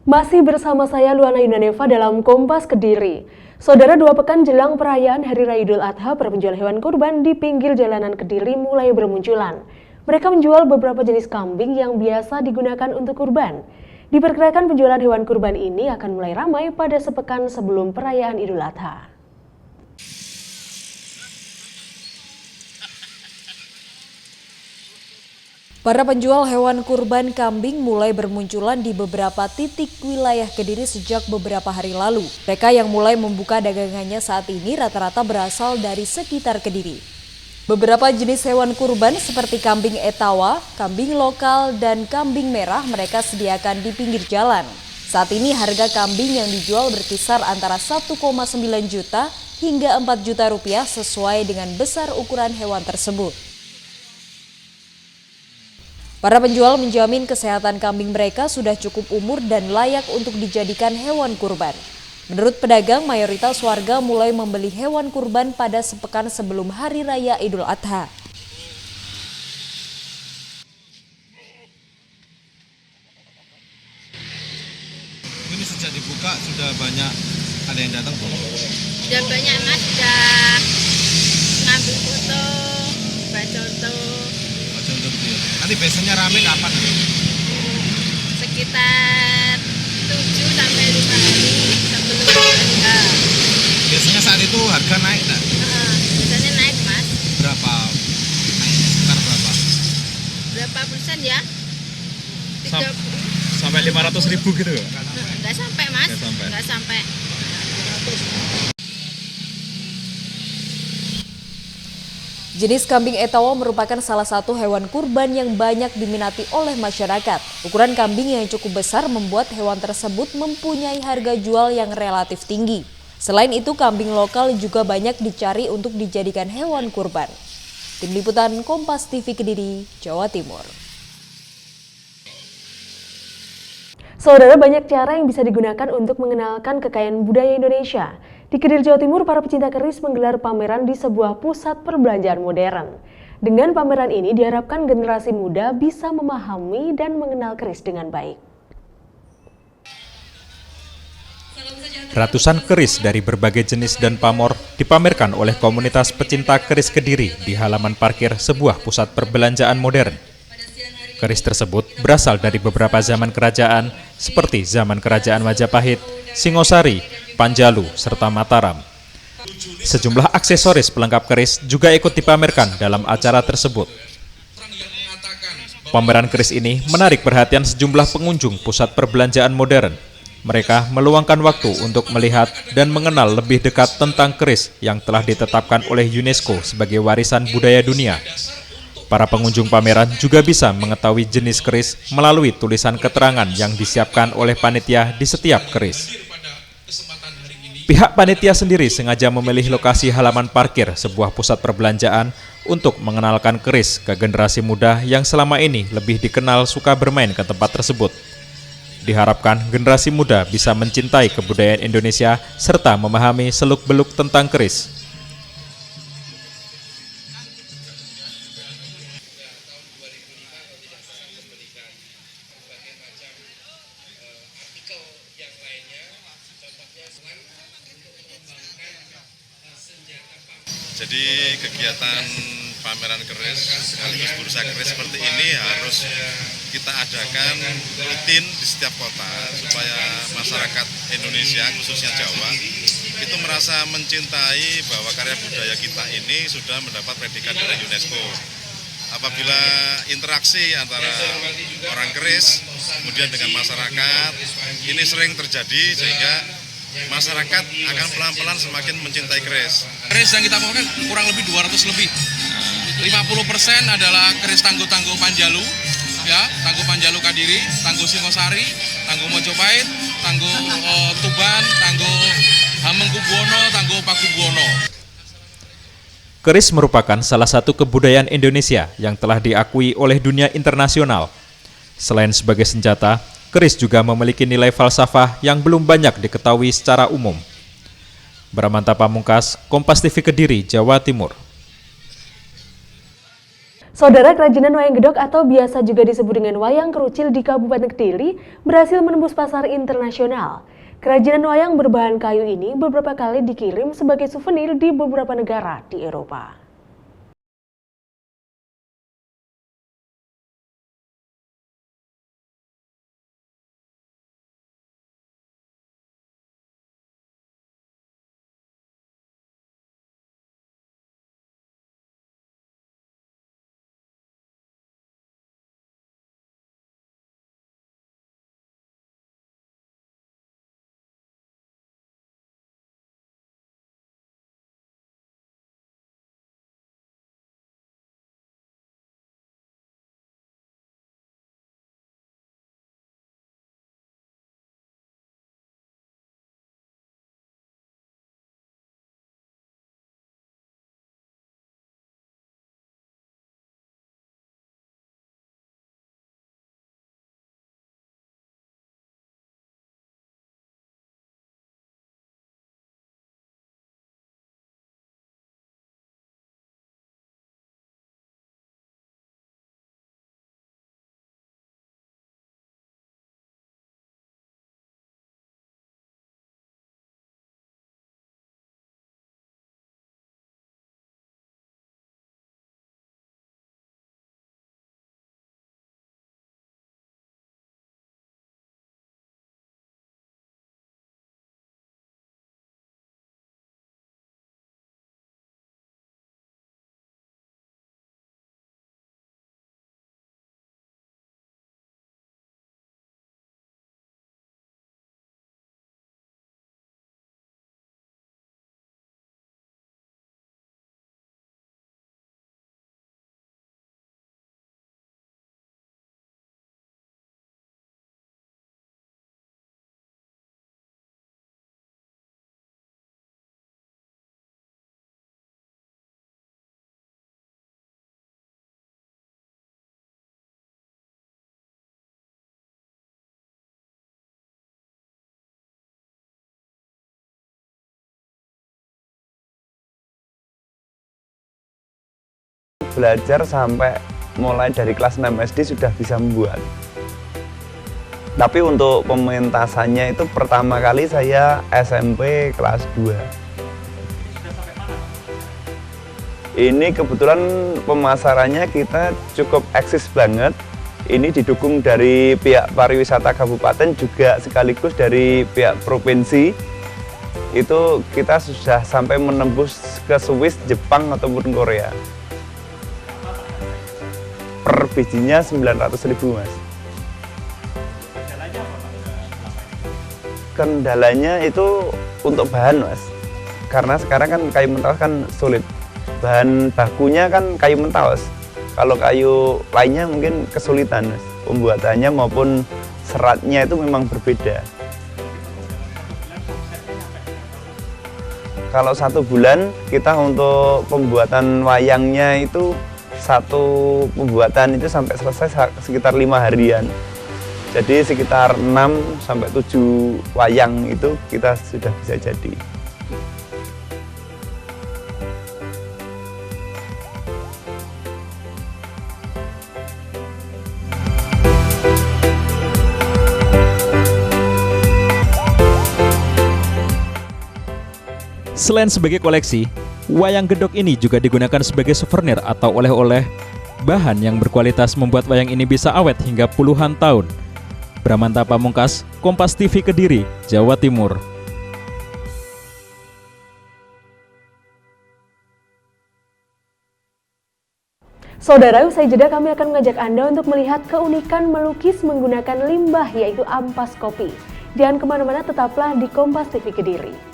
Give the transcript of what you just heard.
Masih bersama saya Luana Yunaneva dalam Kompas Kediri. Saudara, 2 pekan jelang perayaan Hari Raya Idul Adha, para penjual hewan kurban di pinggir jalanan Kediri mulai bermunculan. Mereka menjual beberapa jenis kambing yang biasa digunakan untuk kurban. Diperkirakan penjualan hewan kurban ini akan mulai ramai pada sepekan sebelum perayaan Idul Adha. Para penjual hewan kurban kambing mulai bermunculan di beberapa titik wilayah Kediri sejak beberapa hari lalu. Mereka yang mulai membuka dagangannya saat ini rata-rata berasal dari sekitar Kediri. Beberapa jenis hewan kurban seperti kambing etawa, kambing lokal, dan kambing merah mereka sediakan di pinggir jalan. Saat ini harga kambing yang dijual berkisar antara 1,9 juta hingga 4 juta rupiah sesuai dengan besar ukuran hewan tersebut. Para penjual menjamin kesehatan kambing mereka sudah cukup umur dan layak untuk dijadikan hewan kurban. Menurut pedagang, mayoritas warga mulai membeli hewan kurban pada sepekan sebelum Hari Raya Idul Adha. Ini sejak dibuka sudah banyak ada yang datang belum? Sudah banyak mas, sudah ngambil foto, baca foto. Nanti biasanya rame kapan? Sekitar 7 sampai 5 hari sebelum hari H. Biasanya saat itu harga naik tak? Biasanya naik mas. Berapa? Naik sekitar berapa? Berapa persen ya? 30. Sampai 500.000 gitu? Enggak sampai mas. Enggak sampai. Jenis kambing etawa merupakan salah satu hewan kurban yang banyak diminati oleh masyarakat. Ukuran kambing yang cukup besar membuat hewan tersebut mempunyai harga jual yang relatif tinggi. Selain itu, kambing lokal juga banyak dicari untuk dijadikan hewan kurban. Tim Liputan Kompas TV Kediri, Jawa Timur. Saudara, banyak cara yang bisa digunakan untuk mengenalkan kekayaan budaya Indonesia. Di Kediri, Jawa Timur, para pecinta keris menggelar pameran di sebuah pusat perbelanjaan modern. Dengan pameran ini diharapkan generasi muda bisa memahami dan mengenal keris dengan baik. Ratusan keris dari berbagai jenis dan pamor dipamerkan oleh komunitas pecinta keris Kediri di halaman parkir sebuah pusat perbelanjaan modern. Keris tersebut berasal dari beberapa zaman kerajaan seperti zaman Kerajaan Majapahit, Singosari, Panjalu, serta Mataram. Sejumlah aksesoris pelengkap keris juga ikut dipamerkan dalam acara tersebut. Pameran keris ini menarik perhatian sejumlah pengunjung pusat perbelanjaan modern. Mereka meluangkan waktu untuk melihat dan mengenal lebih dekat tentang keris yang telah ditetapkan oleh UNESCO sebagai warisan budaya dunia. Para pengunjung pameran juga bisa mengetahui jenis keris melalui tulisan keterangan yang disiapkan oleh panitia di setiap keris. Pihak panitia sendiri sengaja memilih lokasi halaman parkir sebuah pusat perbelanjaan untuk mengenalkan keris ke generasi muda yang selama ini lebih dikenal suka bermain ke tempat tersebut. Diharapkan generasi muda bisa mencintai kebudayaan Indonesia serta memahami seluk-beluk tentang keris. Jadi kegiatan pameran keris sekaligus bursa keris seperti ini harus kita adakan rutin di setiap kota supaya masyarakat Indonesia khususnya Jawa itu merasa mencintai bahwa karya budaya kita ini sudah mendapat predikat dari UNESCO. Apabila interaksi antara orang keris kemudian dengan masyarakat ini sering terjadi sehingga masyarakat akan pelan-pelan semakin mencintai keris. Keris yang kita pamerkan kurang lebih 200 lebih. 50% adalah keris tangguh-tangguh Panjalu, ya, tangguh Panjalu Kediri, tangguh Singosari, tangguh Mojopahit, tangguh Tuban, tangguh Hamengkubuwono, tangguh Pakubuwono. Keris merupakan salah satu kebudayaan Indonesia yang telah diakui oleh dunia internasional. Selain sebagai senjata, keris juga memiliki nilai falsafah yang belum banyak diketahui secara umum. Bramanta Pamungkas, Kompas TV Kediri, Jawa Timur. Saudara, kerajinan wayang gedok atau biasa juga disebut dengan wayang kerucil di Kabupaten Kediri berhasil menembus pasar internasional. Kerajinan wayang berbahan kayu ini beberapa kali dikirim sebagai souvenir di beberapa negara di Eropa. Belajar sampai mulai dari kelas 6 SD sudah bisa membuat. Tapi untuk pementasannya itu pertama kali saya SMP kelas 2. Ini kebetulan pemasarannya kita cukup eksis banget. Ini didukung dari pihak pariwisata kabupaten juga sekaligus dari pihak provinsi. Itu kita sudah sampai menembus ke Swiss, Jepang ataupun Korea. Per bijinya 900.000, Mas. Kendalanya itu untuk bahan, Mas. Karena sekarang kan kayu mentawos kan sulit. Bahan bakunya kan kayu mentawos. Kalau kayu lainnya mungkin kesulitan, Mas. Pembuatannya maupun seratnya itu memang berbeda. Kalau 1 bulan kita untuk pembuatan wayangnya itu satu pembuatan itu sampai selesai sekitar 5 harian. Jadi sekitar 6 sampai 7 wayang itu kita sudah bisa jadi. Selain sebagai koleksi, wayang gedok ini juga digunakan sebagai souvenir atau oleh-oleh. Bahan yang berkualitas membuat wayang ini bisa awet hingga puluhan tahun. Bramanta Pamungkas, Kompas TV Kediri, Jawa Timur. Saudara, usai jeda kami akan mengajak Anda untuk melihat keunikan melukis menggunakan limbah yaitu ampas kopi. Jangan kemana-mana, tetaplah di Kompas TV Kediri.